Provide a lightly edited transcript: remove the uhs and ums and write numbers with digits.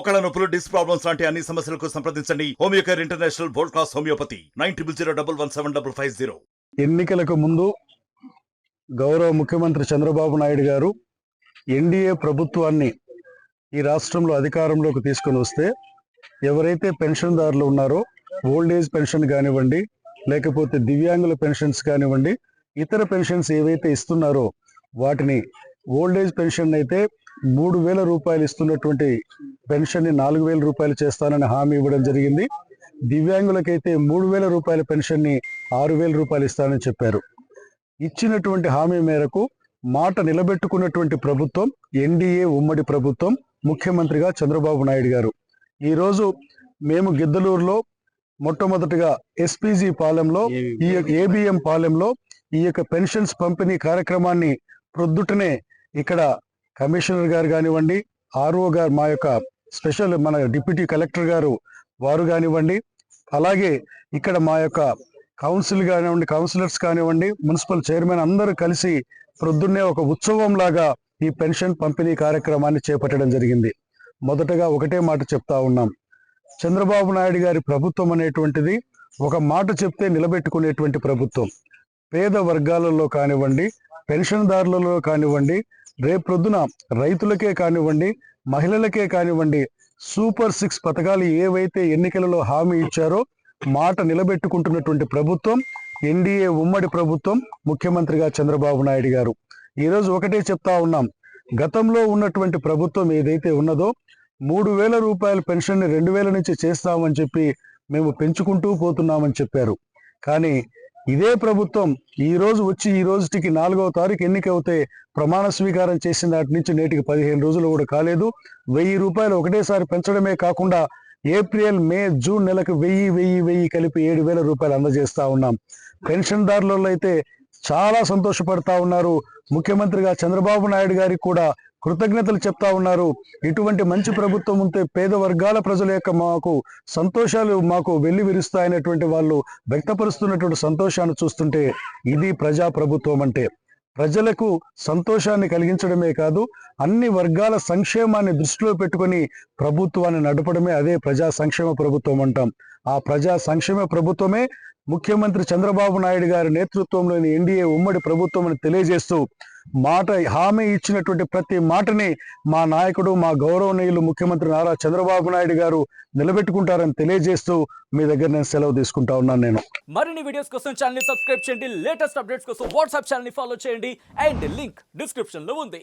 మోకాళ్ళ నొప్పులు, disc problems లాంటి అన్ని సమస్యలకు సంప్రదించండి Homeocare international world class homeopathy 9001175550. ఎన్నికలకు ముందు గౌరవ ముఖ్యమంత్రి చంద్రబాబు నాయుడు గారు ఎన్డీఏ ప్రభుత్వాన్ని ఈ రాష్ట్రంలో అధికారంలోకి తీసుకొని వస్తే ఎవరైతే పెన్షన్దారులు ఉన్నారో ఓల్డ్ ఏజ్ పెన్షన్ కానివ్వండి, లేకపోతే దివ్యాంగుల పెన్షన్స్ కానివ్వండి, ఇతర పెన్షన్స్ ఏవైతే ఇస్తున్నారో వాటిని ఓల్డ్ ఏజ్ పెన్షన్ అయితే 3,000 రూపాయలు ఇస్తున్నటువంటి పెన్షన్ని 4,000 రూపాయలు చేస్తానని హామీ ఇవ్వడం జరిగింది. దివ్యాంగులకైతే 3,000 రూపాయల పెన్షన్ని 6,000 రూపాయలు ఇస్తానని చెప్పారు. ఇచ్చినటువంటి హామీ మేరకు మాట నిలబెట్టుకున్నటువంటి ప్రభుత్వం ఎన్డీఏ ఉమ్మడి ప్రభుత్వం, ముఖ్యమంత్రిగా చంద్రబాబు నాయుడు గారు. ఈరోజు మేము గిద్దలూరులో మొట్టమొదటిగా ఎస్పీజీ పాలెంలో ఈ ఏబిఎం పాలెంలో ఈ యొక్క పెన్షన్స్ పంపిణీ కార్యక్రమాన్ని ప్రొద్దుటనే ఇక్కడ కమిషనర్ గారు కానివ్వండి, ఆర్ఓ గారు, మా యొక్క స్పెషల్ మన డిప్యూటీ కలెక్టర్ గారు వారు కానివ్వండి, అలాగే ఇక్కడ మా యొక్క కౌన్సిల్ కానివ్వండి, కౌన్సిలర్స్ కానివ్వండి, మున్సిపల్ చైర్మన్ అందరూ కలిసి ప్రొద్దున్నే ఒక ఉత్సవం లాగా ఈ పెన్షన్ పంపిణీ కార్యక్రమాన్ని చేపట్టడం జరిగింది. మొదటగా ఒకటే మాట చెప్తా ఉన్నాం, చంద్రబాబు నాయుడు గారి ప్రభుత్వం అనేటువంటిది ఒక మాట చెప్తే నిలబెట్టుకునేటువంటి ప్రభుత్వం. పేద వర్గాలలో కానివ్వండి, పెన్షన్దారులలో కానివ్వండి, రేపొద్దున రైతులకే కానివ్వండి, మహిళలకే కానివ్వండి, సూపర్ 6 పథకాలు ఏవైతే ఎన్నికలలో హామీ ఇచ్చారో మాట నిలబెట్టుకుంటున్నటువంటి ప్రభుత్వం ఎన్డీఏ ఉమ్మడి ప్రభుత్వం, ముఖ్యమంత్రిగా చంద్రబాబు నాయుడు గారు. ఈరోజు ఒకటే చెప్తా ఉన్నాం, గతంలో ఉన్నటువంటి ప్రభుత్వం ఏదైతే ఉన్నదో 3,000 రూపాయల పెన్షన్ని 2,000 నుంచి చేస్తామని చెప్పి మేము పెంచుకుంటూ పోతున్నామని చెప్పారు. కానీ ఇదే ప్రభుత్వం ఈ రోజుకి 4వ తారీఖు ఎన్నికవుతే ప్రమాణ స్వీకారం చేసిన నాటి నుంచి నేటికి 15 రోజులు కూడా కాలేదు. 1,000 రూపాయలు ఒకటేసారి పెంచడమే కాకుండా ఏప్రిల్, మే, జూన్ నెలకు 1,000 కలిపి 7,000 రూపాయలు అందజేస్తా ఉన్నాం. పెన్షన్దారులలో అయితే చాలా సంతోషపడతా ఉన్నారు. ముఖ్యమంత్రిగా చంద్రబాబు నాయుడు గారికి కూడా కృతజ్ఞతలు చెప్తా ఉన్నారు. ఇటువంటి మంచి ప్రభుత్వం ఉంటే పేద వర్గాల ప్రజల యొక్క సంతోషాలు మాకు వెళ్లి విరుస్తాయనేటువంటి వాళ్ళు వ్యక్తపరుస్తున్నటువంటి సంతోషాన్ని చూస్తుంటే ఇది ప్రజా ప్రభుత్వం అంటే. ప్రజలకు సంతోషాన్ని కలిగించడమే కాదు, అన్ని వర్గాల సంక్షేమాన్ని దృష్టిలో పెట్టుకొని ప్రభుత్వాన్ని నడపడమే అదే ప్రజా సంక్షేమ ప్రభుత్వం అంటాం. ఆ ప్రజా సంక్షేమ ప్రభుత్వమే ముఖ్యమంత్రి చంద్రబాబు నాయుడు గారి నేతృత్వంలోని ఎన్డీఏ ఉమ్మడి ప్రభుత్వం అని తెలియజేస్తూ హామీ ఇచ్చినటువంటి ప్రతి మాటని మా నాయకుడు, మా గౌరవనీయులు ముఖ్యమంత్రి నారా చంద్రబాబు నాయుడు గారు నిలబెట్టుకుంటారని తెలియజేస్తూ మీ దగ్గర నేను సెలవు తీసుకుంటా ఉన్నాను. నేను మరిన్ని వీడియోస్ కోసం ఛానల్ ని సబ్స్క్రైబ్ చేయండి, లేటెస్ట్ అప్డేట్స్ కోసం వాట్సాప్ ఛానల్ ని ఫాలో చేయండి అండ్ లింక్ డిస్క్రిప్షన్ లో ఉంది.